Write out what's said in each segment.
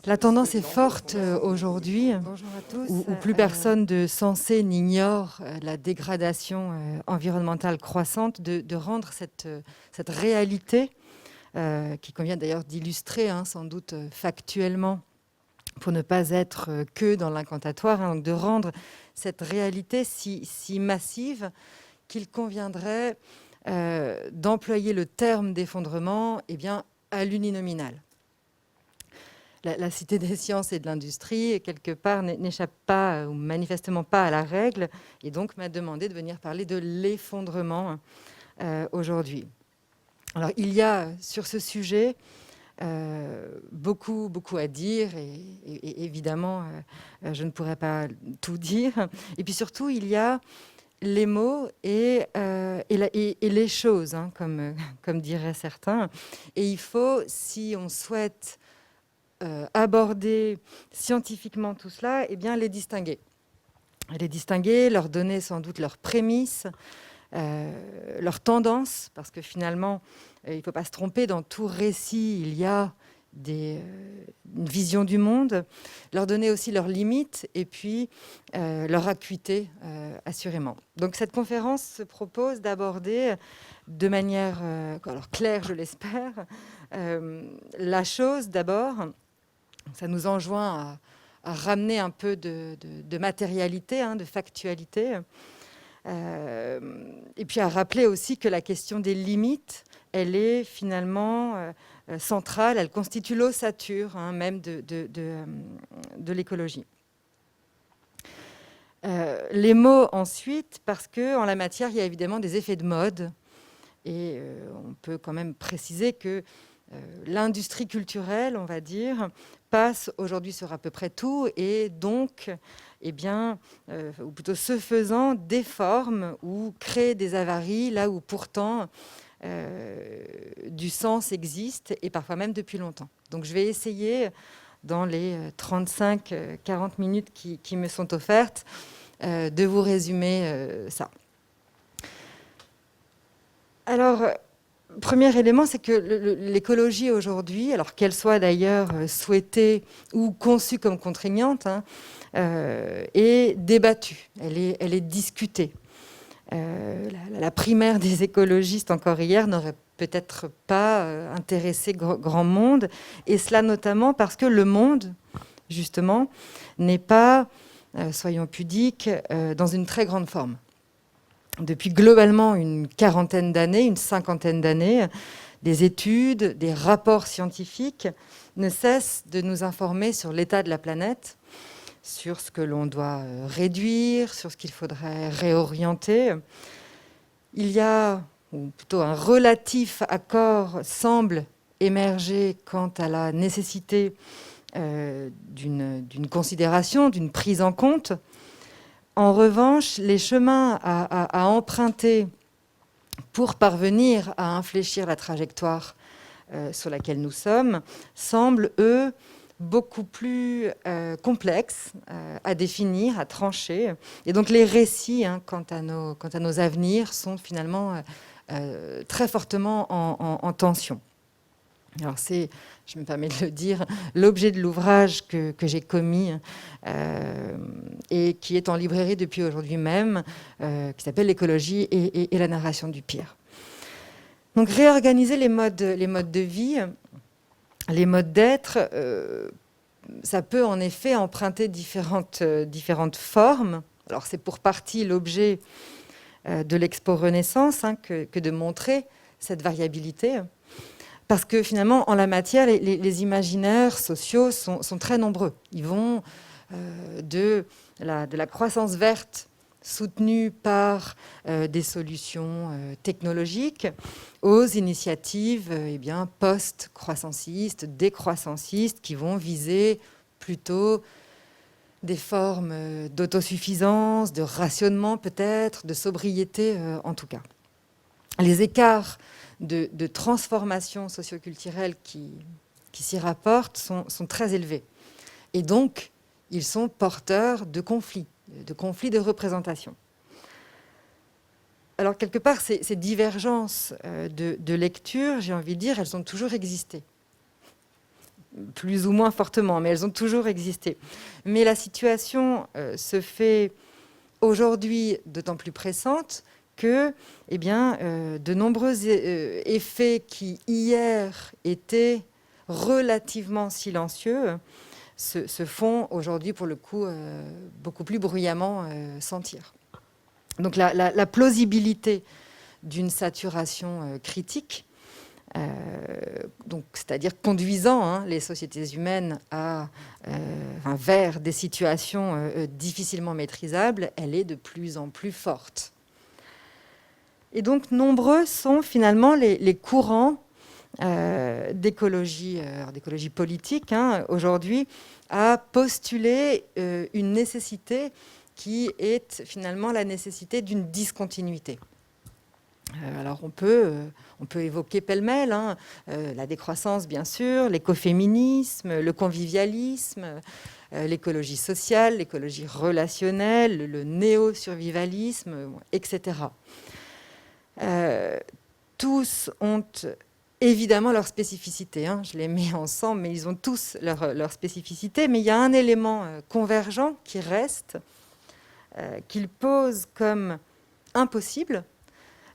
La tendance est forte aujourd'hui, Bonjour à tous. où plus personne de sensé n'ignore la dégradation environnementale croissante, de rendre cette réalité, qui convient d'ailleurs d'illustrer, sans doute factuellement, pour ne pas être que dans l'incantatoire, donc de rendre cette réalité si massive qu'il conviendrait d'employer le terme d'effondrement à l'uninominal. La Cité des sciences et de l'industrie, quelque part, n'échappe pas, ou manifestement pas, à la règle, et donc m'a demandé de venir parler de l'effondrement aujourd'hui. Alors, il y a sur ce sujet beaucoup à dire, et évidemment, je ne pourrais pas tout dire. Et puis surtout, il y a les mots et les choses, comme diraient certains. Et il faut, si on souhaite aborder scientifiquement tout cela, les distinguer. Les distinguer, leur donner sans doute leurs prémices, leurs tendances, parce que finalement, il ne faut pas se tromper, dans tout récit, il y a une vision du monde, leur donner aussi leurs limites et puis leur acuité, assurément. Donc cette conférence se propose d'aborder de manière alors claire, je l'espère, la chose d'abord. Ça nous enjoint à ramener un peu de matérialité, de factualité, et puis à rappeler aussi que la question des limites, elle est finalement centrale, elle constitue l'ossature même de l'écologie. Les mots ensuite, parce qu'en la matière, il y a évidemment des effets de mode, et on peut quand même préciser que l'industrie culturelle, on va dire, passe aujourd'hui sur à peu près tout, et donc, ou plutôt ce faisant, déforme ou crée des avaries là où pourtant du sens existe, et parfois même depuis longtemps. Donc je vais essayer, dans les 35-40 minutes qui me sont offertes, de vous résumer ça. Alors, premier élément, c'est que l'écologie aujourd'hui, alors qu'elle soit d'ailleurs souhaitée ou conçue comme contraignante, est débattue, elle est discutée. La primaire des écologistes, encore hier, n'aurait peut-être pas intéressé grand monde, et cela notamment parce que le monde, justement, n'est pas, soyons pudiques, dans une très grande forme. Depuis globalement une quarantaine d'années, une cinquantaine d'années, des études, des rapports scientifiques ne cessent de nous informer sur l'état de la planète, sur ce que l'on doit réduire, sur ce qu'il faudrait réorienter. Il y a, ou plutôt un relatif accord semble émerger quant à la nécessité d'une considération, d'une prise en compte. En revanche, les chemins à emprunter pour parvenir à infléchir la trajectoire sur laquelle nous sommes semblent, eux, beaucoup plus complexes à définir, à trancher. Et donc les récits quant à nos avenirs sont finalement très fortement en tension. Alors c'est, je me permets de le dire, l'objet de l'ouvrage que j'ai commis et qui est en librairie depuis aujourd'hui même, qui s'appelle « L'écologie et la narration du pire ». Donc réorganiser les modes de vie, les modes d'être, ça peut en effet emprunter différentes formes. Alors c'est pour partie l'objet de l'Expo Renaissance que de montrer cette variabilité. Parce que finalement, en la matière, les imaginaires sociaux sont très nombreux. Ils vont de la croissance verte soutenue par des solutions technologiques aux initiatives post-croissancistes, décroissancistes, qui vont viser plutôt des formes d'autosuffisance, de rationnement peut-être, de sobriété en tout cas. Les écarts de transformation socioculturelle qui s'y rapportent sont très élevés. Et donc, ils sont porteurs de conflits de représentation. Alors, quelque part, ces divergences de lecture, j'ai envie de dire, elles ont toujours existé. plus ou moins fortement, mais elles ont toujours existé. Mais la situation se fait aujourd'hui d'autant plus pressante que de nombreux effets qui hier étaient relativement silencieux se font aujourd'hui pour le coup beaucoup plus bruyamment sentir. Donc la plausibilité d'une saturation critique, c'est-à-dire conduisant les sociétés humaines vers des situations difficilement maîtrisables, elle est de plus en plus forte. Et donc nombreux sont finalement les courants d'écologie politique aujourd'hui à postuler une nécessité qui est finalement la nécessité d'une discontinuité. Alors on peut évoquer pêle-mêle la décroissance bien sûr, l'écoféminisme, le convivialisme, l'écologie sociale, l'écologie relationnelle, le néo-survivalisme, etc. Tous ont évidemment leur spécificité. Je les mets ensemble, mais ils ont tous leur spécificité. Mais il y a un élément convergent qui reste, qu'ils posent comme impossible,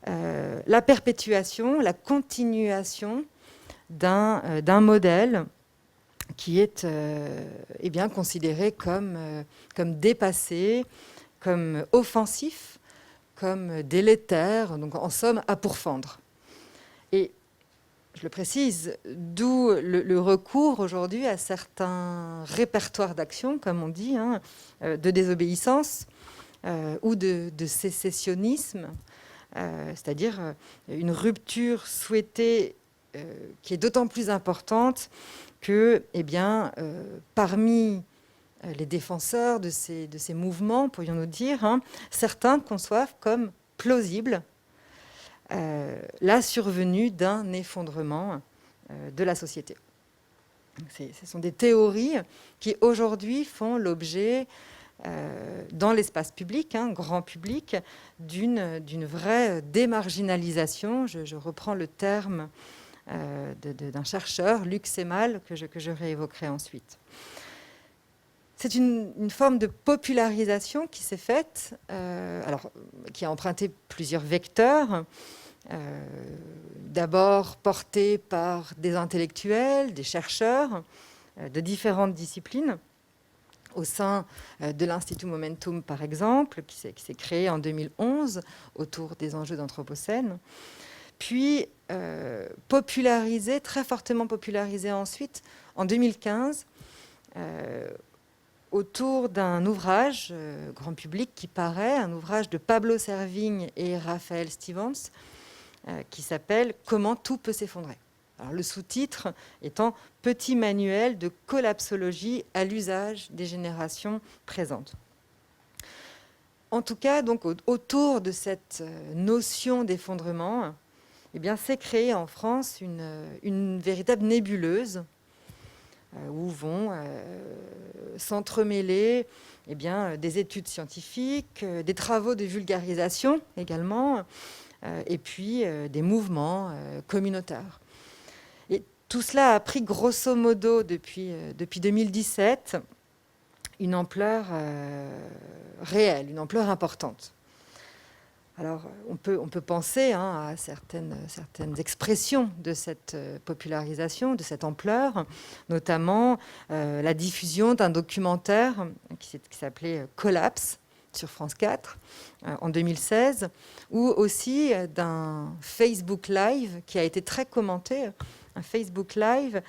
la perpétuation, la continuation d'un modèle qui est considéré comme dépassé, comme offensif, comme délétère, donc en somme à pourfendre. Et je le précise, d'où le recours aujourd'hui à certains répertoires d'action, comme on dit, de désobéissance ou de sécessionnisme, c'est-à-dire une rupture souhaitée qui est d'autant plus importante que, parmi les défenseurs de ces mouvements, pourrions-nous dire, certains conçoivent comme plausible la survenue d'un effondrement de la société. Ce sont des théories qui aujourd'hui font l'objet dans l'espace public, grand public, d'une vraie démarginalisation. Je reprends le terme d'un chercheur, Luc Seymal, que je réévoquerai ensuite. C'est une forme de popularisation qui s'est faite, qui a emprunté plusieurs vecteurs, d'abord portés par des intellectuels, des chercheurs de différentes disciplines, au sein de l'Institut Momentum, par exemple, qui s'est créé en 2011 autour des enjeux d'Anthropocène, puis très fortement popularisé ensuite en 2015 autour d'un ouvrage grand public qui paraît, un ouvrage de Pablo Servigne et Raphaël Stevens, qui s'appelle « Comment tout peut s'effondrer ». Alors, le sous-titre étant « Petit manuel de collapsologie à l'usage des générations présentes ». En tout cas, donc, autour de cette notion d'effondrement, s'est créée en France une véritable nébuleuse où vont s'entremêler des études scientifiques, des travaux de vulgarisation également, et puis des mouvements communautaires. Et tout cela a pris grosso modo depuis 2017 une ampleur réelle, une ampleur importante. Alors on peut penser à certaines expressions de cette popularisation, de cette ampleur, notamment la diffusion d'un documentaire qui s'appelait « Collapse » sur France 4 en 2016, ou aussi d'un Facebook Live qui a été très commenté, un Facebook Live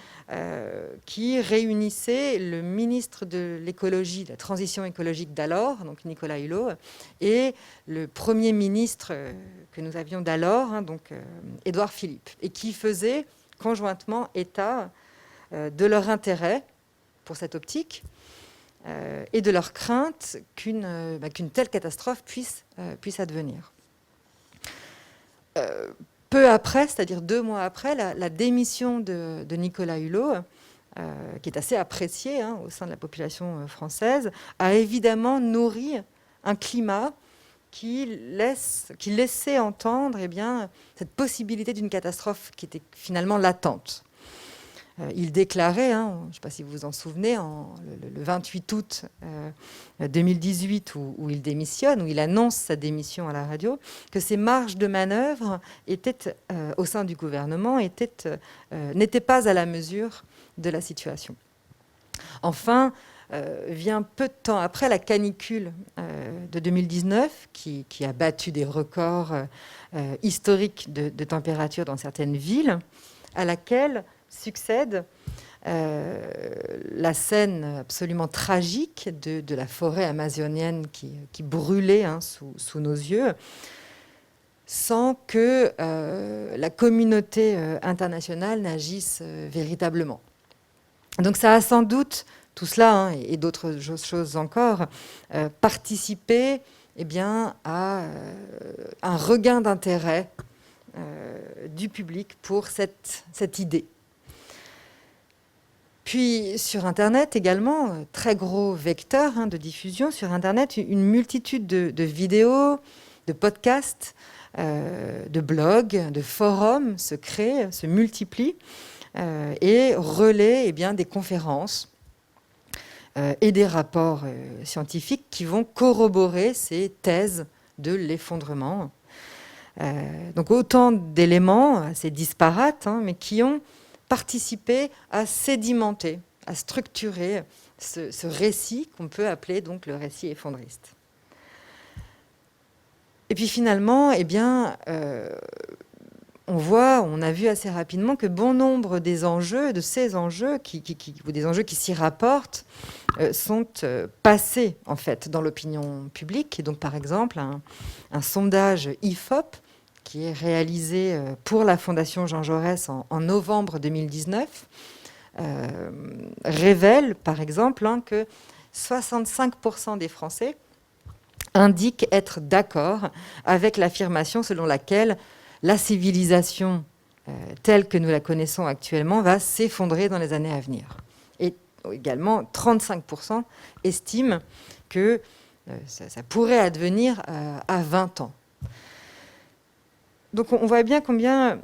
qui réunissait le ministre de l'écologie, de la transition écologique d'alors, donc Nicolas Hulot, et le Premier ministre que nous avions d'alors, Édouard Philippe, et qui faisaient conjointement état de leur intérêt pour cette optique, et de leur crainte qu'une telle catastrophe puisse advenir. Peu après, c'est-à-dire 2 mois après, la démission de Nicolas Hulot, qui est assez apprécié au sein de la population française, a évidemment nourri un climat qui laissait entendre cette possibilité d'une catastrophe qui était finalement latente. Il déclarait, je ne sais pas si vous vous en souvenez, le 28 août 2018, où il démissionne, où il annonce sa démission à la radio, que ses marges de manœuvre au sein du gouvernement n'étaient pas à la mesure de la situation. Enfin, vient peu de temps après la canicule de 2019, qui a battu des records historiques de température dans certaines villes, à laquelle succède la scène absolument tragique de la forêt amazonienne qui brûlait sous nos yeux, sans que la communauté internationale n'agisse véritablement. Donc ça a sans doute, tout cela et d'autres choses encore, participé à un regain d'intérêt du public pour cette idée. Puis sur Internet également, très gros vecteur de diffusion, sur Internet, une multitude de vidéos, de podcasts, de blogs, de forums se créent, se multiplient et relaient des conférences et des rapports scientifiques qui vont corroborer ces thèses de l'effondrement. Donc autant d'éléments assez disparates, mais qui ont participé à sédimenter, à structurer ce récit qu'on peut appeler donc le récit effondriste. Et puis finalement, on a vu assez rapidement que bon nombre des enjeux, de ces enjeux, ou des enjeux qui s'y rapportent, sont passés en fait dans l'opinion publique. Et donc par exemple, un sondage IFOP qui est réalisé pour la Fondation Jean Jaurès en novembre 2019, révèle par exemple que 65% des Français indiquent être d'accord avec l'affirmation selon laquelle la civilisation telle que nous la connaissons actuellement va s'effondrer dans les années à venir. Et également, 35% estiment que ça pourrait advenir à 20 ans. Donc on voit bien combien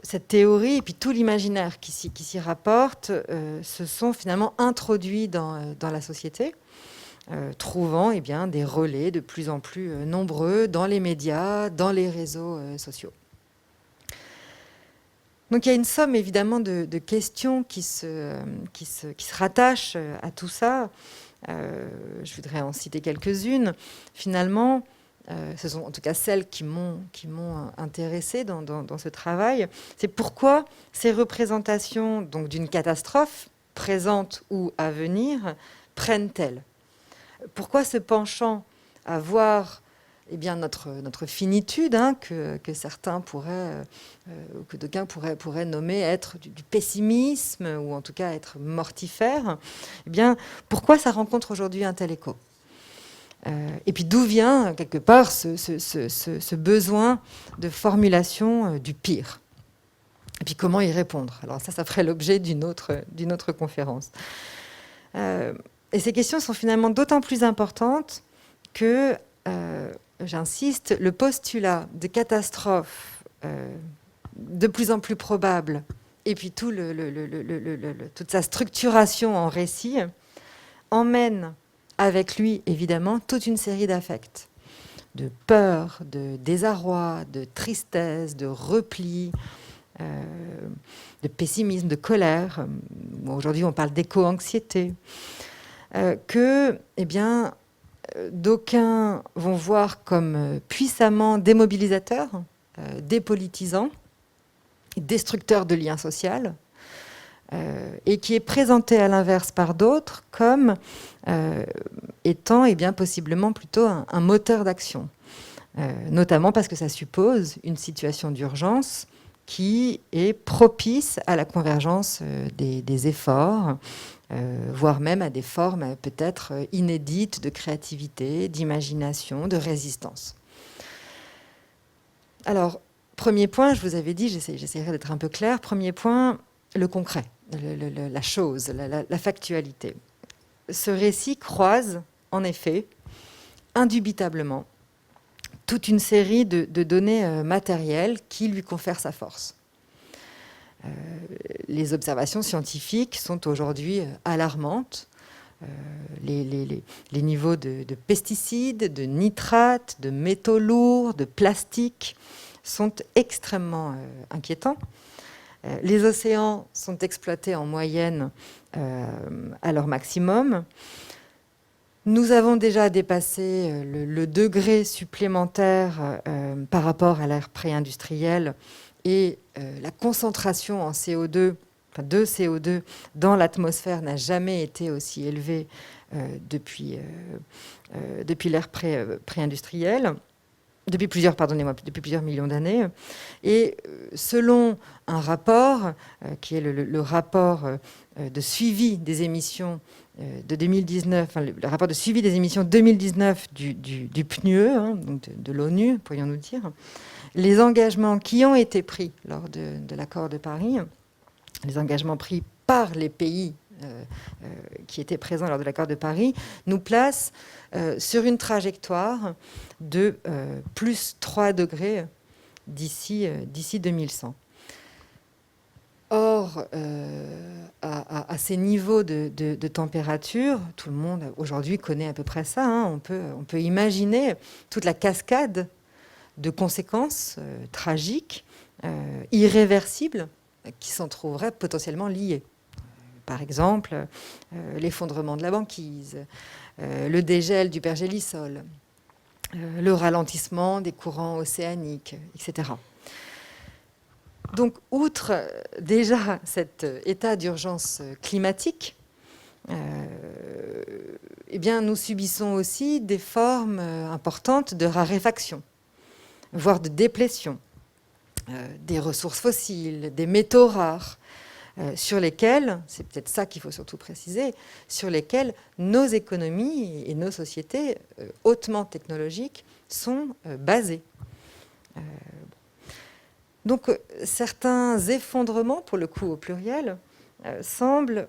cette théorie et puis tout l'imaginaire qui s'y rapporte se sont finalement introduits dans la société, trouvant des relais de plus en plus nombreux dans les médias, dans les réseaux sociaux. Donc il y a une somme évidemment de questions qui se rattachent à tout ça. Je voudrais en citer quelques-unes. Finalement, ce sont en tout cas celles qui m'ont intéressée dans ce travail. C'est pourquoi ces représentations donc, d'une catastrophe, présente ou à venir, prennent-elles ? Pourquoi ce penchant à voir notre finitude, que certains pourraient, que d'aucuns pourraient nommer être du pessimisme, ou en tout cas être mortifère, pourquoi ça rencontre aujourd'hui un tel écho ? Et puis d'où vient, quelque part, ce besoin de formulation du pire ? Et puis comment y répondre ? Alors ça ferait l'objet d'une autre conférence. Et ces questions sont finalement d'autant plus importantes que, j'insiste, le postulat de catastrophe de plus en plus probable, et puis toute sa structuration en récit, emmène avec lui, évidemment, toute une série d'affects, de peur, de désarroi, de tristesse, de repli, de pessimisme, de colère. Aujourd'hui, on parle d'éco-anxiété. Que, d'aucuns vont voir comme puissamment démobilisateurs, dépolitisants, destructeurs de liens sociaux, et qui est présenté à l'inverse par d'autres comme étant possiblement plutôt un moteur d'action, notamment parce que ça suppose une situation d'urgence qui est propice à la convergence des efforts, voire même à des formes peut-être inédites de créativité, d'imagination, de résistance. Alors, premier point, je vous avais dit, j'essaierai d'être un peu claire, premier point, le concret, la chose, la factualité. Ce récit croise, en effet, indubitablement, toute une série de données matérielles qui lui confèrent sa force. Les observations scientifiques sont aujourd'hui alarmantes. Les niveaux de pesticides, de nitrates, de métaux lourds, de plastique sont extrêmement inquiétants. Les océans sont exploités en moyenne à leur maximum. Nous avons déjà dépassé le degré supplémentaire par rapport à l'ère pré-industrielle et la concentration en CO2, de CO2 dans l'atmosphère n'a jamais été aussi élevée depuis l'ère pré-industrielle. Depuis plusieurs millions d'années. Et selon un rapport, qui est le rapport de suivi des émissions de 2019, enfin, le rapport de suivi des émissions 2019 du PNUE, hein, donc de l'ONU, pourrions-nous dire, les engagements qui ont été pris lors de l'accord de Paris, les engagements pris par les pays qui étaient présents lors de l'accord de Paris, nous placent sur une trajectoire de plus 3 degrés d'ici 2100. Or, à ces niveaux de température, tout le monde aujourd'hui connaît à peu près ça, hein, on peut imaginer toute la cascade de conséquences tragiques, irréversibles, qui s'en trouveraient potentiellement liées. Par exemple, l'effondrement de la banquise, le dégel du pergélisol, le ralentissement des courants océaniques, etc. Donc, outre déjà cet état d'urgence climatique, eh bien, nous subissons aussi des formes importantes de raréfaction, voire de déplétion des ressources fossiles, des métaux rares, sur lesquels, c'est peut-être ça qu'il faut surtout préciser, sur lesquels nos économies et nos sociétés hautement technologiques sont basées. Donc certains effondrements, pour le coup au pluriel, semblent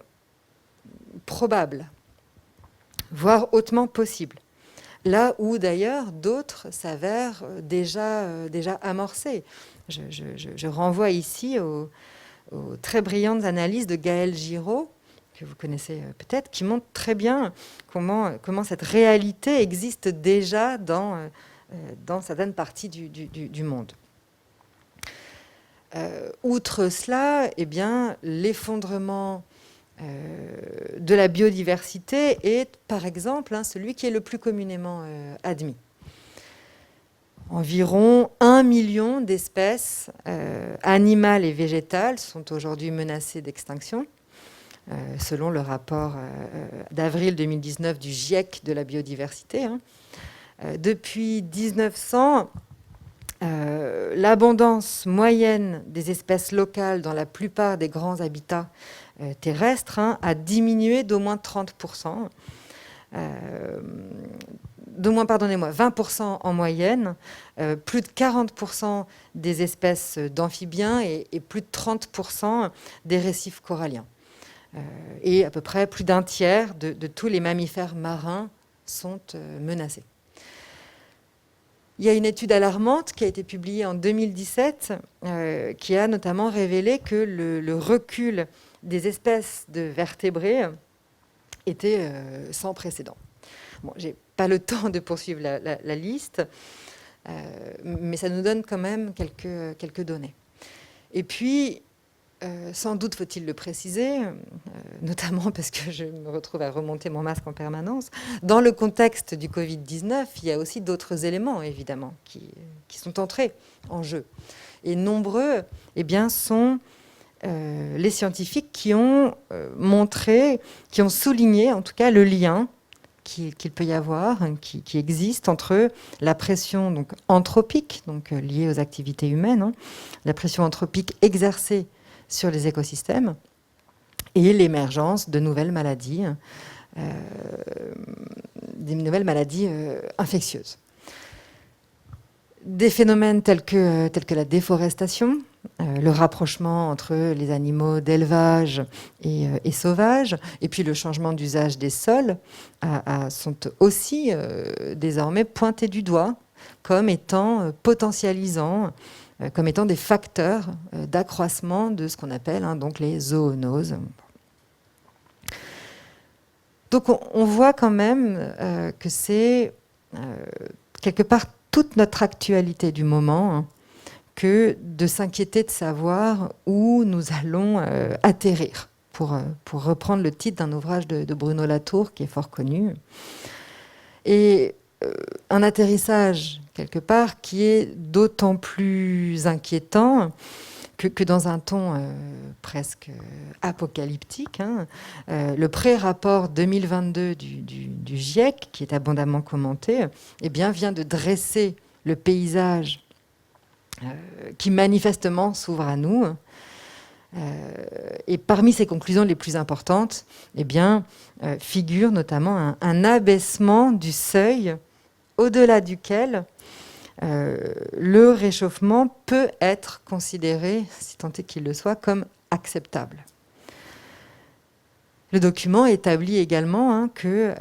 probables, voire hautement possibles. Là où d'ailleurs d'autres s'avèrent déjà amorcés. Je renvoie ici aux très brillantes analyses de Gaël Giraud, que vous connaissez peut-être, qui montrent très bien comment cette réalité existe déjà dans certaines parties du monde. Outre cela, eh bien, l'effondrement de la biodiversité est, par exemple, celui qui est le plus communément admis. Environ 1 million d'espèces animales et végétales sont aujourd'hui menacées d'extinction, selon le rapport d'avril 2019 du GIEC de la biodiversité. Depuis 1900, l'abondance moyenne des espèces locales dans la plupart des grands habitats terrestres a diminué d'au moins 30%. D'au moins, 20% en moyenne, plus de 40% des espèces d'amphibiens et plus de 30% des récifs coralliens. Et à peu près plus d'un tiers de tous les mammifères marins sont menacés. Il y a une étude alarmante qui a été publiée en 2017 qui a notamment révélé que le recul des espèces de vertébrés était sans précédent. Bon, j'ai pas le temps de poursuivre la liste, mais ça nous donne quand même quelques données. Et puis, sans doute faut-il le préciser, notamment parce que je me retrouve à remonter mon masque en permanence, dans le contexte du Covid-19, il y a aussi d'autres éléments, évidemment, qui sont entrés en jeu. Et nombreux, eh bien, sont les scientifiques qui ont montré, qui ont souligné, en tout cas, le lien qu'il peut y avoir, qui existe entre la pression donc, anthropique, donc, liée aux activités humaines, la pression anthropique exercée sur les écosystèmes et l'émergence de nouvelles maladies, infectieuses. Des phénomènes tels que la déforestation, le rapprochement entre les animaux d'élevage et sauvages, et puis le changement d'usage des sols, sont aussi désormais pointés du doigt comme étant potentialisant comme étant des facteurs d'accroissement de ce qu'on appelle donc les zoonoses. Donc on voit quand même que c'est quelque part toute notre actualité du moment que de s'inquiéter de savoir où nous allons atterrir, pour reprendre le titre d'un ouvrage de Bruno Latour qui est fort connu. Et un atterrissage, quelque part, qui est d'autant plus inquiétant que dans un ton presque apocalyptique. Le pré-rapport 2022 du GIEC, qui est abondamment commenté, vient de dresser le paysage qui manifestement s'ouvre à nous. Et parmi ces conclusions les plus importantes, figure notamment un abaissement du seuil au-delà duquel le réchauffement peut être considéré, si tant est qu'il le soit, comme acceptable. Le document établit également que,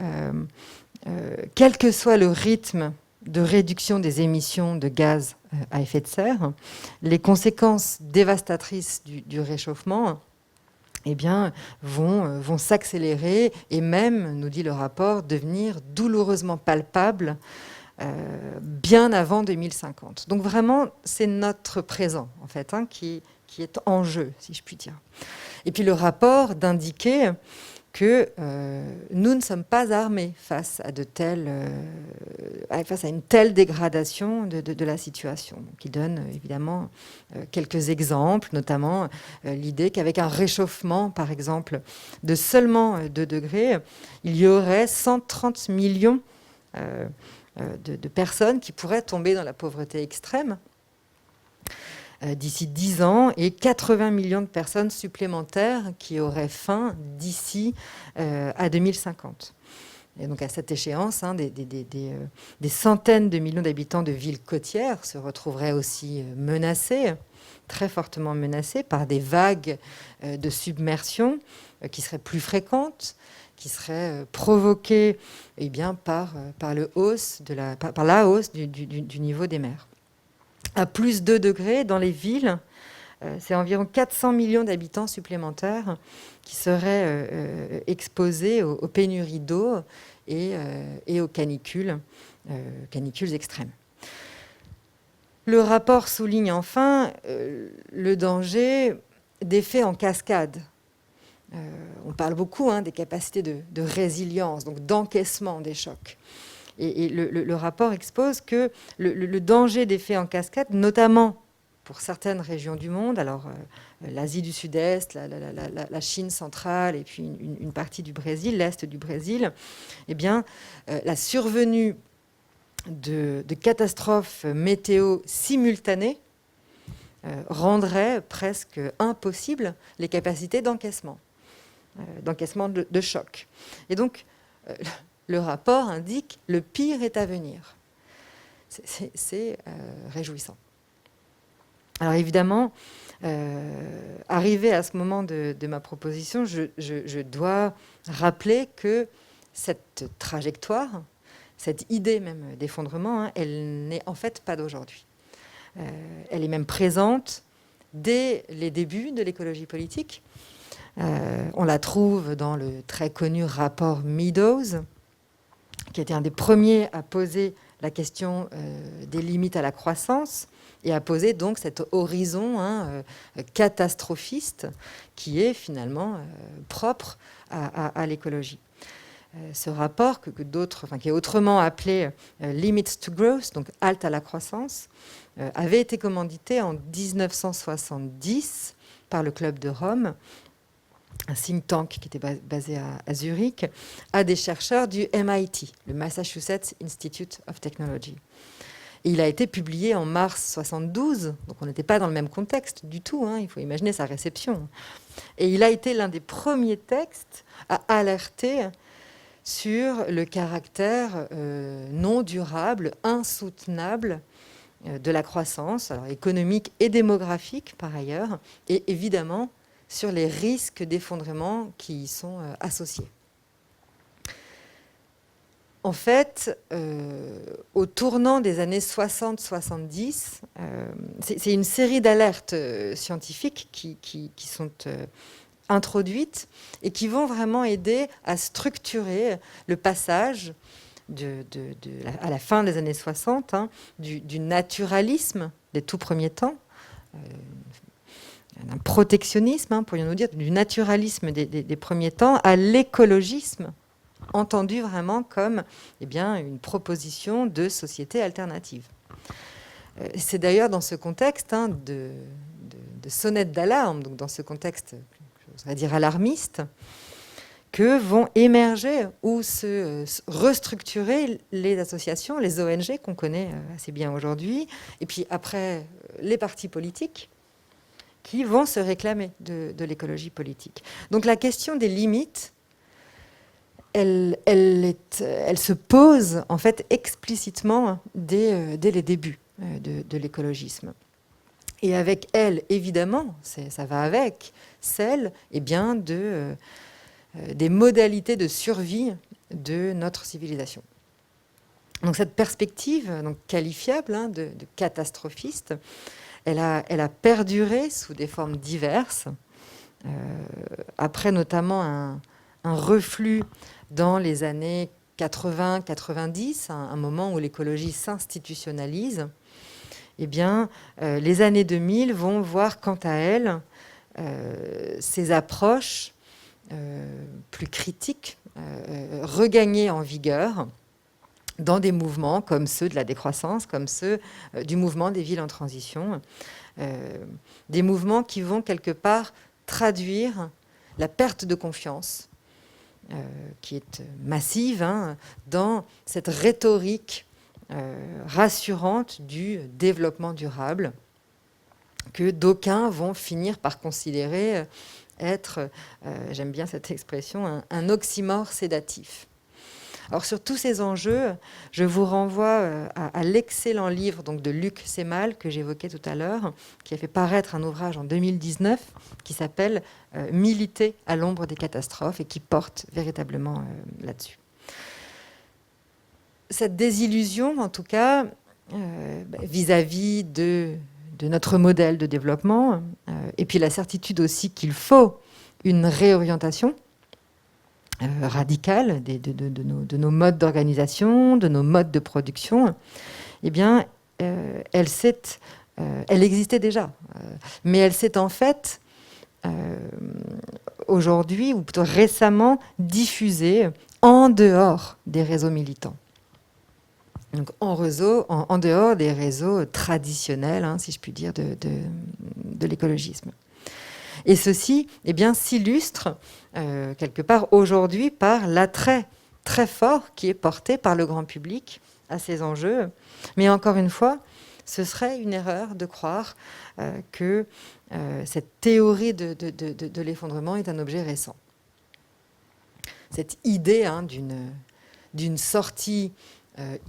quel que soit le rythme de réduction des émissions de gaz à effet de serre, les conséquences dévastatrices du réchauffement vont s'accélérer et même, nous dit le rapport, devenir douloureusement palpables bien avant 2050. Donc vraiment, c'est notre présent, en fait, qui est en jeu, si je puis dire. Et puis le rapport d'indiquer que nous ne sommes pas armés face à une telle dégradation de la situation. Donc, il donne évidemment quelques exemples, notamment l'idée qu'avec un réchauffement, par exemple, de seulement 2 degrés, il y aurait 130 millions de personnes qui pourraient tomber dans la pauvreté extrême d'ici 10 ans et 80 millions de personnes supplémentaires qui auraient faim d'ici à 2050. Et donc à cette échéance, des centaines de millions d'habitants de villes côtières se retrouveraient aussi menacés, très fortement menacés par des vagues de submersion qui seraient plus fréquentes, qui seraient provoquées par la hausse du niveau des mers. À plus 2 degrés, dans les villes, c'est environ 400 millions d'habitants supplémentaires qui seraient exposés aux pénuries d'eau et aux canicules extrêmes. Le rapport souligne enfin le danger d'effets en cascade. On parle beaucoup des capacités de résilience, donc d'encaissement des chocs. Et le rapport expose que le danger d'effets en cascade, notamment pour certaines régions du monde, alors l'Asie du Sud-Est, la Chine centrale et puis une partie du Brésil, l'Est du Brésil, la survenue de catastrophes météo simultanées rendrait presque impossible les capacités d'encaissement de choc. Et donc, le rapport indique le pire est à venir. C'est réjouissant. Alors évidemment, arrivé à ce moment de ma proposition, je dois rappeler que cette trajectoire, cette idée même d'effondrement, elle n'est en fait pas d'aujourd'hui. Elle est même présente dès les débuts de l'écologie politique. On la trouve dans le très connu rapport Meadows, qui était un des premiers à poser la question des limites à la croissance et à poser donc cet horizon catastrophiste qui est finalement propre à l'écologie. Ce rapport, qui est autrement appelé Limits to Growth, donc halte à la croissance, avait été commandité en 1970 par le Club de Rome, un think tank qui était basé à Zurich, à des chercheurs du MIT, le Massachusetts Institute of Technology. Et il a été publié en mars 1972, donc on n'était pas dans le même contexte du tout, il faut imaginer sa réception. Et il a été l'un des premiers textes à alerter sur le caractère non durable, insoutenable de la croissance, alors économique et démographique par ailleurs, et évidemment sur les risques d'effondrement qui y sont associés. En fait, au tournant des années 60-70, c'est une série d'alertes scientifiques qui sont introduites et qui vont vraiment aider à structurer le passage à la fin des années 60, du naturalisme des tout premiers temps, un protectionnisme, pourrions-nous dire, du naturalisme des premiers temps à l'écologisme, entendu vraiment comme une proposition de société alternative. C'est d'ailleurs dans ce contexte de sonnette d'alarme, donc dans ce contexte, j'oserais dire alarmiste, que vont émerger ou se restructurer les associations, les ONG qu'on connaît assez bien aujourd'hui, et puis après les partis politiques qui vont se réclamer de l'écologie politique. Donc la question des limites, elle se pose en fait explicitement dès les débuts de l'écologisme. Et avec elle, évidemment, ça va avec celle des modalités de survie de notre civilisation. Donc cette perspective qualifiable de catastrophiste, elle a perduré sous des formes diverses, après notamment un reflux dans les années 80-90, un moment où l'écologie s'institutionnalise. Les années 2000 vont voir quant à elles ces approches plus critiques regagner en vigueur dans des mouvements comme ceux de la décroissance, comme ceux du mouvement des villes en transition, des mouvements qui vont quelque part traduire la perte de confiance qui est massive dans cette rhétorique rassurante du développement durable que d'aucuns vont finir par considérer être, j'aime bien cette expression, un oxymore sédatif. Alors sur tous ces enjeux, je vous renvoie à l'excellent livre de Luc Seymal que j'évoquais tout à l'heure, qui a fait paraître un ouvrage en 2019 qui s'appelle « Militer à l'ombre des catastrophes » et qui porte véritablement là-dessus. Cette désillusion, en tout cas, vis-à-vis de notre modèle de développement, et puis la certitude aussi qu'il faut une réorientation radicale de nos modes d'organisation, de nos modes de production, elle existait déjà. Mais elle s'est en fait, aujourd'hui, ou plutôt récemment, diffusée en dehors des réseaux militants. Donc en dehors des réseaux traditionnels, si je puis dire, de l'écologisme. Et ceci s'illustre quelque part aujourd'hui par l'attrait très fort qui est porté par le grand public à ces enjeux. Mais encore une fois, ce serait une erreur de croire que cette théorie de l'effondrement est un objet récent. Cette idée d'une sortie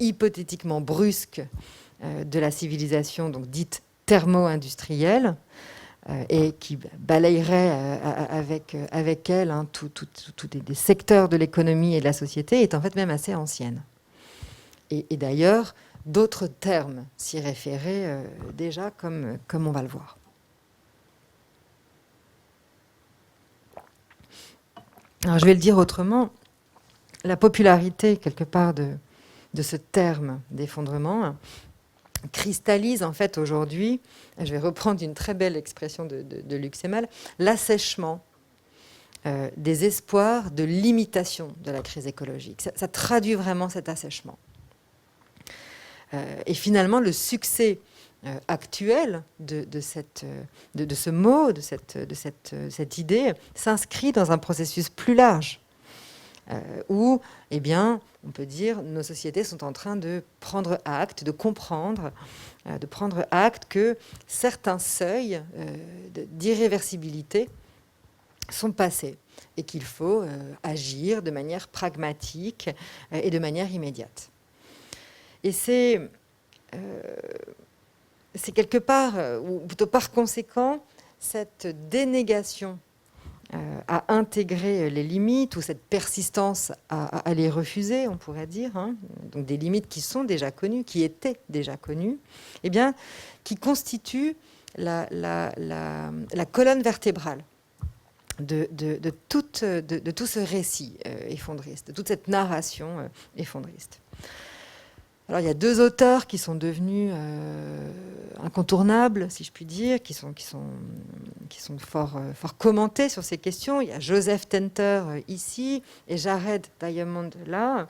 hypothétiquement brusque de la civilisation donc dite thermo-industrielle et qui balayerait avec elle tous des secteurs de l'économie et de la société est en fait même assez ancienne. Et d'ailleurs, d'autres termes s'y référaient déjà comme on va le voir. Alors je vais le dire autrement, la popularité quelque part de ce terme d'effondrement cristallise en fait aujourd'hui, je vais reprendre une très belle expression de Luc Seymal, l'assèchement des espoirs de limitation de la crise écologique. Ça traduit vraiment cet assèchement. Et finalement, le succès actuel de ce mot, de cette idée, s'inscrit dans un processus plus large, où, on peut dire, nos sociétés sont en train de prendre acte, de comprendre, de prendre acte que certains seuils d'irréversibilité sont passés et qu'il faut agir de manière pragmatique et de manière immédiate. Et c'est quelque part, ou plutôt par conséquent, cette dénégation à intégrer les limites ou cette persistance à les refuser, on pourrait dire, hein, donc des limites qui sont déjà connues, qui étaient déjà connues, eh bien, qui constituent la colonne vertébrale de tout ce récit effondriste, de toute cette narration effondriste. Alors, il y a deux auteurs qui sont devenus incontournables, si je puis dire, qui sont fort commentés sur ces questions. Il y a Joseph Tenter ici et Jared Diamond là.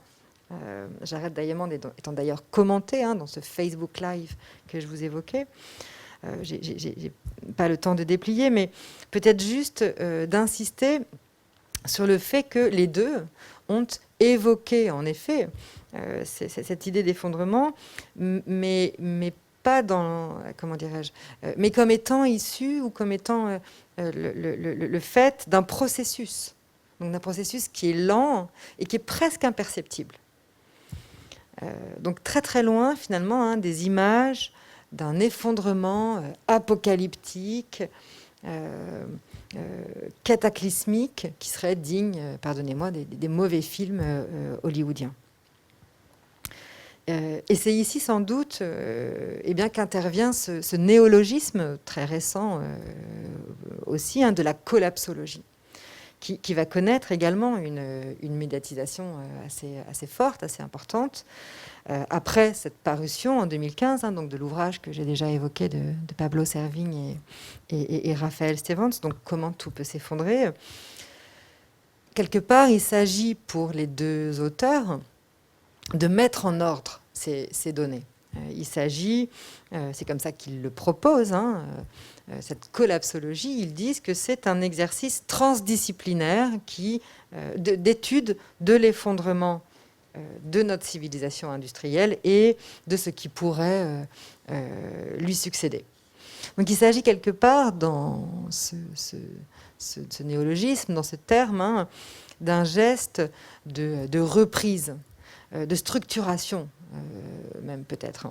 Jared Diamond étant d'ailleurs commenté dans ce Facebook Live que je vous évoquais. J'ai pas le temps de déplier, mais peut-être juste d'insister sur le fait que les deux ont évoqué, en effet, cette idée d'effondrement, mais pas dans, comment dirais-je, mais comme étant issu ou comme étant le fait d'un processus, donc d'un processus qui est lent et qui est presque imperceptible. Donc très très loin finalement des images d'un effondrement apocalyptique, cataclysmique, qui serait digne, pardonnez-moi, des mauvais films hollywoodiens. Et c'est ici sans doute qu'intervient ce néologisme très récent aussi de la collapsologie, qui va connaître également une médiatisation assez forte, assez importante, après cette parution en 2015, donc de l'ouvrage que j'ai déjà évoqué de Pablo Servigne et Raphaël Stevens, donc Comment tout peut s'effondrer. Quelque part, il s'agit pour les deux auteurs de mettre en ordre ces données. Il s'agit, c'est comme ça qu'ils le proposent, cette collapsologie, ils disent que c'est un exercice transdisciplinaire d'étude de l'effondrement de notre civilisation industrielle et de ce qui pourrait lui succéder. Donc il s'agit quelque part dans ce néologisme, dans ce terme, d'un geste de reprise, de structuration même peut-être.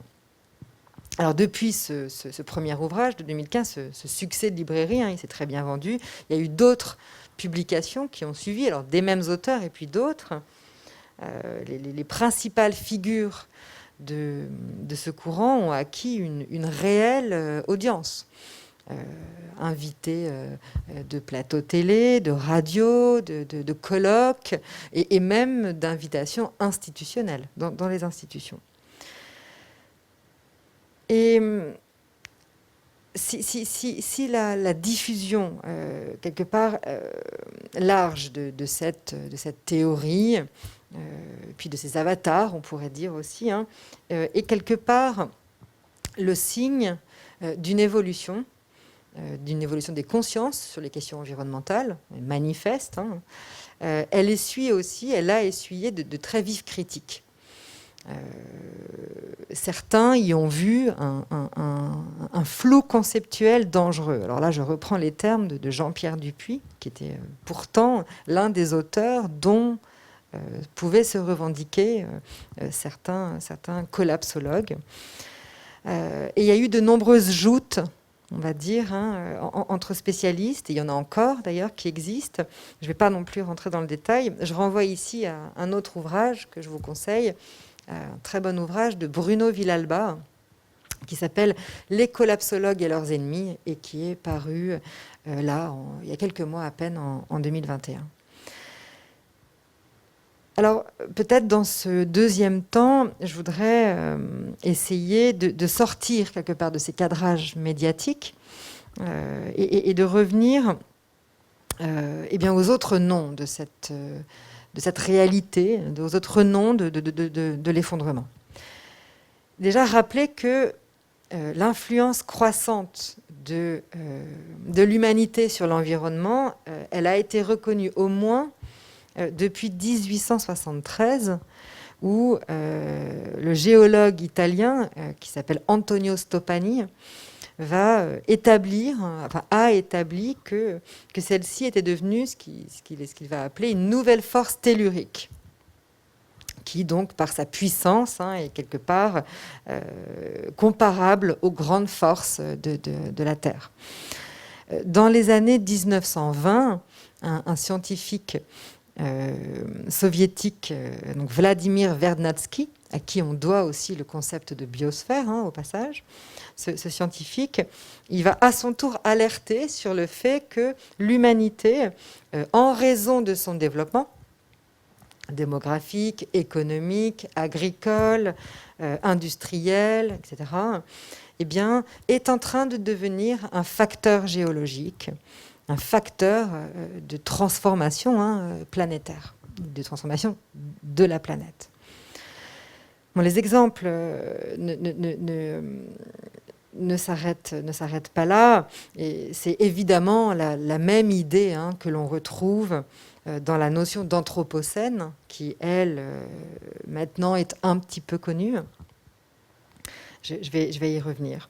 Alors depuis ce premier ouvrage de 2015, ce succès de librairie, il s'est très bien vendu. Il y a eu d'autres publications qui ont suivi, alors des mêmes auteurs et puis d'autres. Les principales figures de ce courant ont acquis une réelle audience. Invités de plateaux télé, de radio, de colloques et même d'invitations institutionnelles dans les institutions. Et si la diffusion, quelque part, large de cette théorie, puis de ces avatars, on pourrait dire aussi, est quelque part le signe d'une évolution des consciences sur les questions environnementales, manifeste. Elle a essuyé de très vives critiques. Certains y ont vu un flou conceptuel dangereux. Alors là, je reprends les termes de Jean-Pierre Dupuy, qui était pourtant l'un des auteurs dont pouvaient se revendiquer certains collapsologues. Et il y a eu de nombreuses joutes, on va dire, entre spécialistes, et il y en a encore d'ailleurs qui existent. Je ne vais pas non plus rentrer dans le détail. Je renvoie ici à un autre ouvrage que je vous conseille, un très bon ouvrage de Bruno Villalba, qui s'appelle « Les collapsologues et leurs ennemis » et qui est paru il y a quelques mois à peine, en 2021. Alors, peut-être dans ce deuxième temps, je voudrais essayer de sortir quelque part de ces cadrages médiatiques et de revenir aux autres noms de cette réalité, aux autres noms de l'effondrement. Déjà, rappeler que l'influence croissante de l'humanité sur l'environnement, elle a été reconnue au moins depuis 1873, où le géologue italien qui s'appelle Antonio Stoppani a établi que celle-ci était devenue ce qu'il va appeler une nouvelle force tellurique, qui donc par sa puissance est quelque part comparable aux grandes forces de la Terre. Dans les années 1920, un scientifique soviétique, donc Vladimir Vernadsky, à qui on doit aussi le concept de biosphère, au passage. Ce scientifique, il va à son tour alerter sur le fait que l'humanité, en raison de son développement démographique, économique, agricole, industriel, etc., eh bien, est en train de devenir un facteur géologique, un facteur de transformation planétaire, de transformation de la planète. Bon, les exemples ne s'arrêtent pas là. Et c'est évidemment la même idée que l'on retrouve dans la notion d'anthropocène, qui, elle, maintenant est un petit peu connue. Je vais y revenir.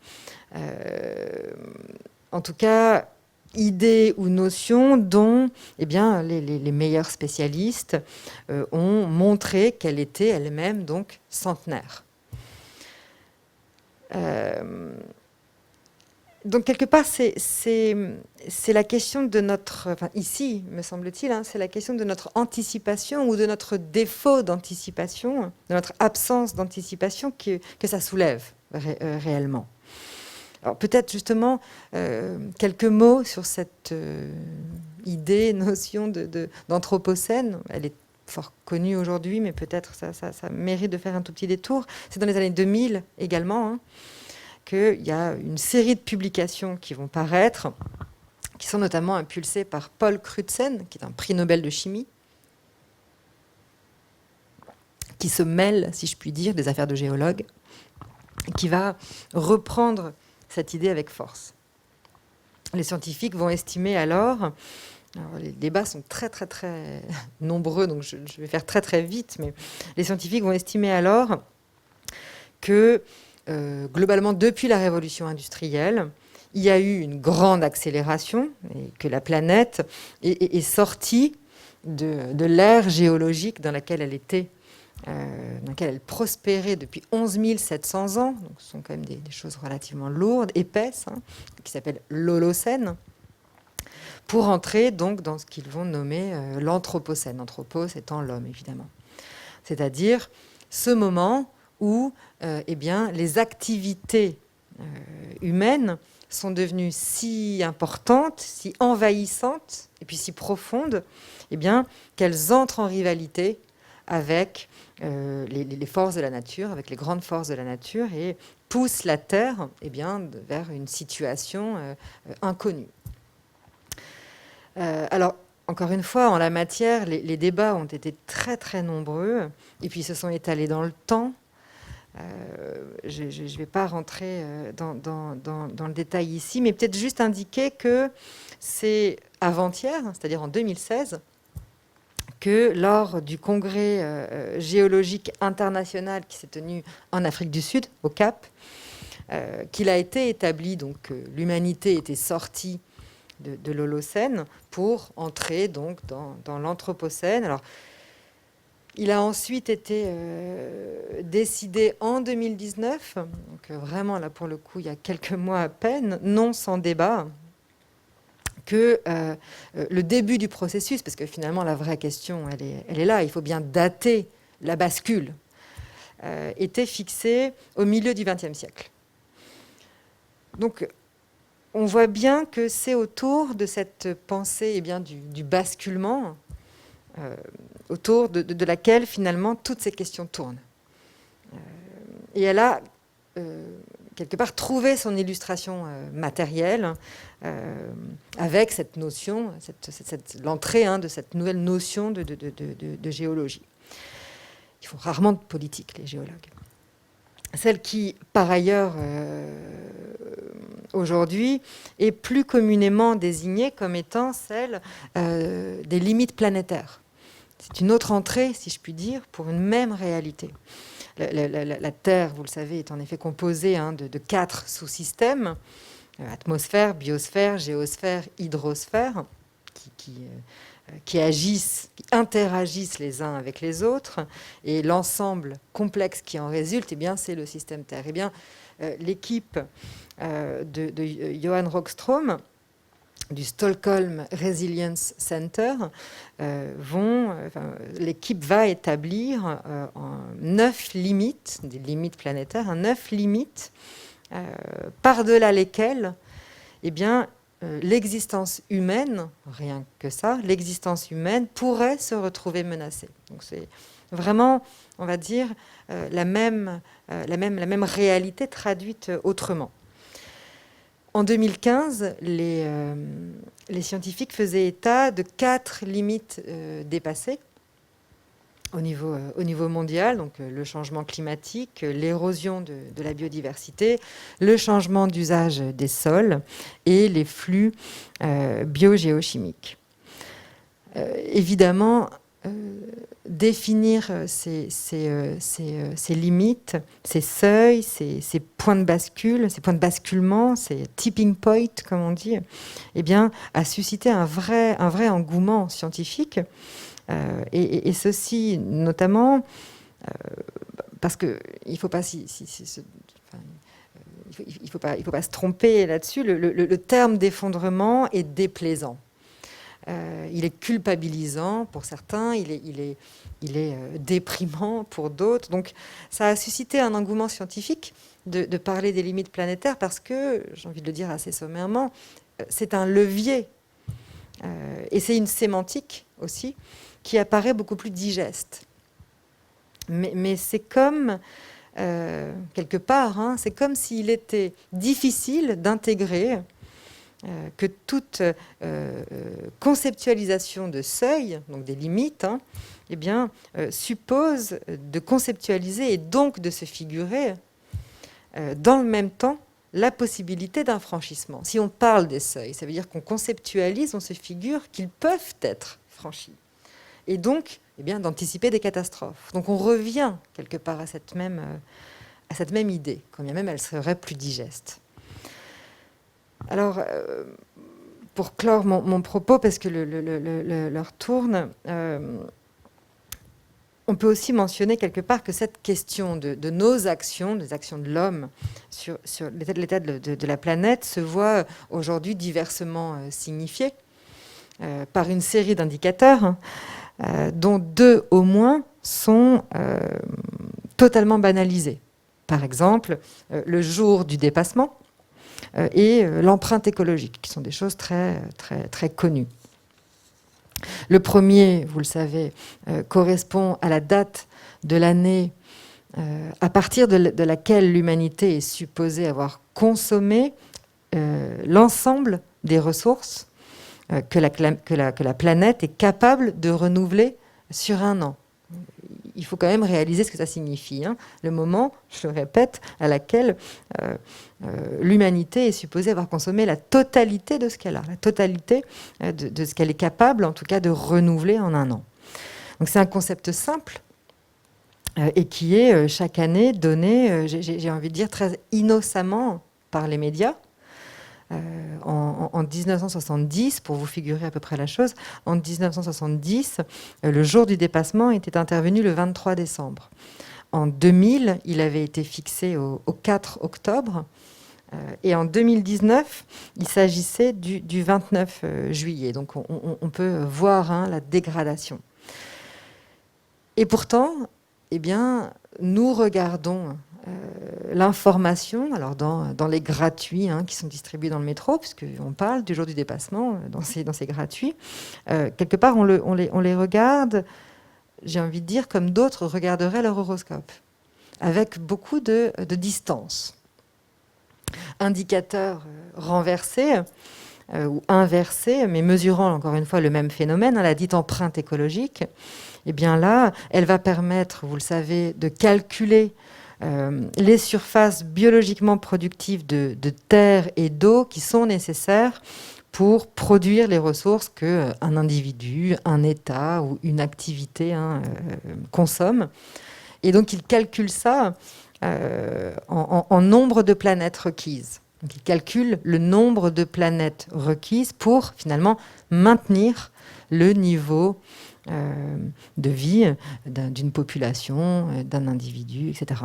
En tout cas, idée ou notion dont les meilleurs spécialistes ont montré qu'elle était elle-même donc centenaire. Donc quelque part, c'est la question de notre, ici, me semble-t-il, c'est la question de notre anticipation ou de notre défaut d'anticipation, de notre absence d'anticipation que ça soulève réellement. Alors peut-être justement quelques mots sur cette idée, notion d'anthropocène. Elle est fort connue aujourd'hui, mais peut-être ça mérite de faire un tout petit détour. C'est dans les années 2000 également qu'il y a une série de publications qui vont paraître, qui sont notamment impulsées par Paul Crutzen, qui est un prix Nobel de chimie, qui se mêle, si je puis dire, des affaires de géologue, qui va reprendre cette idée avec force. Les scientifiques vont estimer alors les débats sont très très très nombreux, donc je vais faire très très vite, mais les scientifiques vont estimer alors que globalement, depuis la révolution industrielle, il y a eu une grande accélération et que la planète est sortie de l'ère géologique dans laquelle elle était, dans laquelle elle prospérait depuis 11 700 ans. Donc, ce sont quand même des choses relativement lourdes, épaisses, qui s'appellent l'Holocène, pour entrer donc dans ce qu'ils vont nommer l'Anthropocène. L'Anthropos étant l'homme, évidemment. C'est-à-dire ce moment où les activités humaines sont devenues si importantes, si envahissantes et puis si profondes, qu'elles entrent en rivalité avec les forces de la nature, avec les grandes forces de la nature, et poussent la Terre vers une situation inconnue. Alors, encore une fois, en la matière, les débats ont été très très nombreux et puis se sont étalés dans le temps. Je ne vais pas rentrer dans le détail ici, mais peut-être juste indiquer que c'est avant-hier, c'est-à-dire en 2016, que lors du congrès géologique international qui s'est tenu en Afrique du Sud, au Cap, qu'il a été établi, donc l'humanité était sortie de l'Holocène pour entrer donc dans l'Anthropocène. Alors, il a ensuite été décidé en 2019, donc vraiment là pour le coup il y a quelques mois à peine, non sans débat, que le début du processus, parce que finalement la vraie question elle est là, il faut bien dater la bascule, était fixé au milieu du XXe siècle. Donc on voit bien que c'est autour de cette pensée du basculement, autour de laquelle finalement toutes ces questions tournent. Et elle a quelque part trouvé son illustration matérielle avec cette notion, l'entrée de cette nouvelle notion de géologie. Ils font rarement de politique, les géologues. Celle qui, par ailleurs, aujourd'hui, est plus communément désignée comme étant celle des limites planétaires. C'est une autre entrée, si je puis dire, pour une même réalité. La Terre, vous le savez, est en effet composée de 4 sous-systèmes, atmosphère, biosphère, géosphère, hydrosphère, qui agissent, qui interagissent les uns avec les autres, et l'ensemble complexe qui en résulte, c'est le système Terre. L'équipe de Johan Rockström du Stockholm Resilience Center, l'équipe va établir 9 limites, des limites planétaires, 9 limites par-delà lesquelles eh bien, l'existence humaine, rien que ça, l'existence humaine pourrait se retrouver menacée. Donc c'est vraiment, on va dire, la même réalité traduite autrement. En 2015, les scientifiques faisaient état de 4 limites dépassées au niveau mondial, donc le changement climatique, l'érosion de la biodiversité, le changement d'usage des sols et les flux biogéochimiques. Évidemment, définir ces limites, ces seuils, ces points de bascule, ces points de basculement, ces tipping points, comme on dit, eh bien, a suscité un vrai engouement scientifique. Et ceci notamment parce qu'il ne faut pas il faut pas se tromper là-dessus. Le terme d'effondrement est déplaisant. Il est culpabilisant pour certains, il est déprimant pour d'autres. Donc ça a suscité un engouement scientifique de parler des limites planétaires parce que, j'ai envie de le dire assez sommairement, c'est un levier et c'est une sémantique aussi qui apparaît beaucoup plus digeste. Mais c'est comme, quelque part, c'est comme s'il était difficile d'intégrer que toute conceptualisation de seuil, donc des limites, eh bien, suppose de conceptualiser et donc de se figurer dans le même temps la possibilité d'un franchissement. Si on parle des seuils, ça veut dire qu'on conceptualise, on se figure qu'ils peuvent être franchis. Et donc, eh bien, d'anticiper des catastrophes. Donc on revient quelque part à cette même idée, quand bien même elle serait plus digeste. Alors, pour clore mon propos, parce que l'heure tourne, on peut aussi mentionner quelque part que cette question de nos actions, des actions de l'homme sur l'état de la planète, se voit aujourd'hui diversement signifiée par une série d'indicateurs, dont 2 au moins sont totalement banalisés. Par exemple, le jour du dépassement et l'empreinte écologique, qui sont des choses très, très, très connues. Le premier, vous le savez, correspond à la date de l'année à partir de laquelle l'humanité est supposée avoir consommé l'ensemble des ressources que la planète est capable de renouveler sur un an. Il faut quand même réaliser ce que ça signifie. Le moment, je le répète, à laquelle l'humanité est supposée avoir consommé la totalité de ce qu'elle a, la totalité de ce qu'elle est capable, en tout cas, de renouveler en un an. Donc c'est un concept simple et qui est chaque année donné, j'ai envie de dire, très innocemment par les médias. En 1970, pour vous figurer à peu près la chose, en 1970, le jour du dépassement était intervenu le 23 décembre. En 2000, il avait été fixé au 4 octobre. Et en 2019, il s'agissait du 29 juillet. Donc on peut voir la dégradation. Et pourtant, eh bien, nous regardons l'information, alors dans les gratuits qui sont distribués dans le métro, puisqu'on parle du jour du dépassement, dans ces gratuits, quelque part on les regarde, j'ai envie de dire, comme d'autres regarderaient leur horoscope, avec beaucoup de distance. Indicateurs renversés ou inversés, mais mesurant encore une fois le même phénomène, la dite empreinte écologique, eh bien là, elle va permettre, vous le savez, de calculer les surfaces biologiquement productives de terre et d'eau qui sont nécessaires pour produire les ressources qu'un individu, un État ou une activité consomme. Et donc, il calcule ça en nombre de planètes requises. Donc, il calcule le nombre de planètes requises pour, finalement, maintenir le niveau de vie d'une population, d'un individu, etc.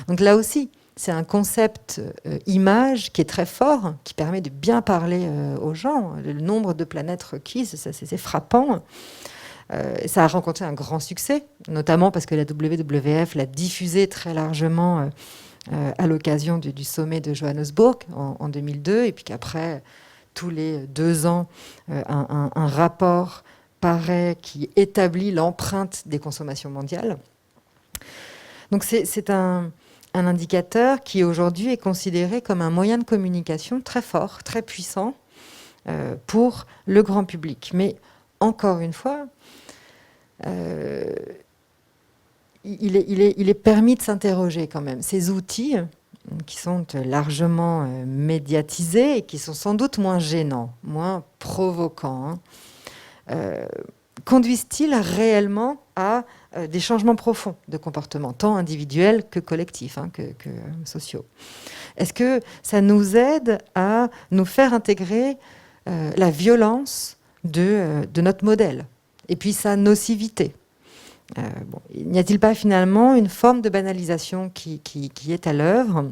Donc là aussi, c'est un concept image qui est très fort, qui permet de bien parler aux gens. Le nombre de planètes requises, c'est frappant. Ça a rencontré un grand succès, notamment parce que la WWF l'a diffusé très largement à l'occasion du sommet de Johannesburg en 2002, et puis qu'après, tous les 2 ans, un rapport paraît qui établit l'empreinte des consommations mondiales. Donc c'est un indicateur qui aujourd'hui est considéré comme un moyen de communication très fort, très puissant pour le grand public. Mais encore une fois, il est permis de s'interroger quand même. Ces outils qui sont largement médiatisés et qui sont sans doute moins gênants, moins provoquants, conduisent-ils réellement à des changements profonds de comportement, tant individuels que collectifs, que sociaux? Est-ce que ça nous aide à nous faire intégrer la violence de notre modèle et puis sa nocivité? N'y a-t-il pas finalement une forme de banalisation qui est à l'œuvre,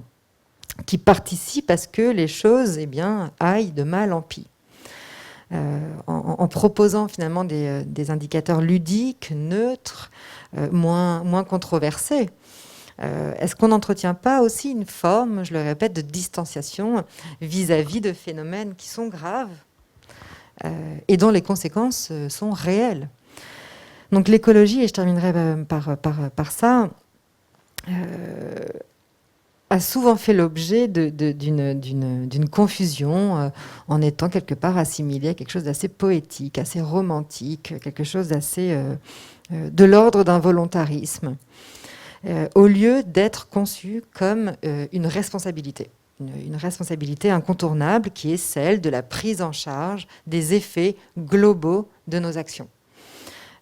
qui participe à ce que les choses aillent de mal en pis? En proposant finalement des indicateurs ludiques, neutres, moins controversés, est-ce qu'on n'entretient pas aussi une forme, je le répète, de distanciation vis-à-vis de phénomènes qui sont graves et dont les conséquences sont réelles? Donc l'écologie, et je terminerai par ça, a souvent fait l'objet d'une confusion en étant quelque part assimilée à quelque chose d'assez poétique, assez romantique, quelque chose d'assez de l'ordre d'un volontarisme, au lieu d'être conçu comme une responsabilité. Une responsabilité incontournable qui est celle de la prise en charge des effets globaux de nos actions.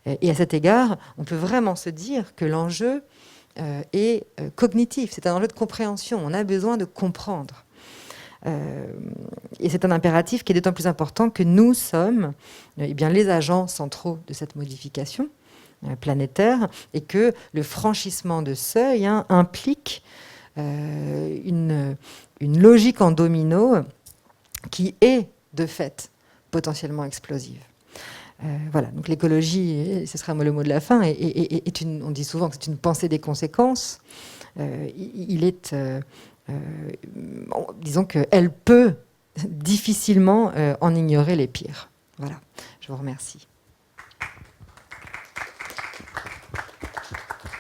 Et à cet égard, on peut vraiment se dire que l'enjeu est cognitif, c'est un enjeu de compréhension, on a besoin de comprendre. Et c'est un impératif qui est d'autant plus important que nous sommes les agents centraux de cette modification planétaire, et que le franchissement de seuil implique une logique en domino qui est de fait potentiellement explosive. Voilà, donc l'écologie, ce sera le mot de la fin, on dit souvent que c'est une pensée des conséquences. Disons qu'elle peut difficilement en ignorer les pires. Voilà, je vous remercie.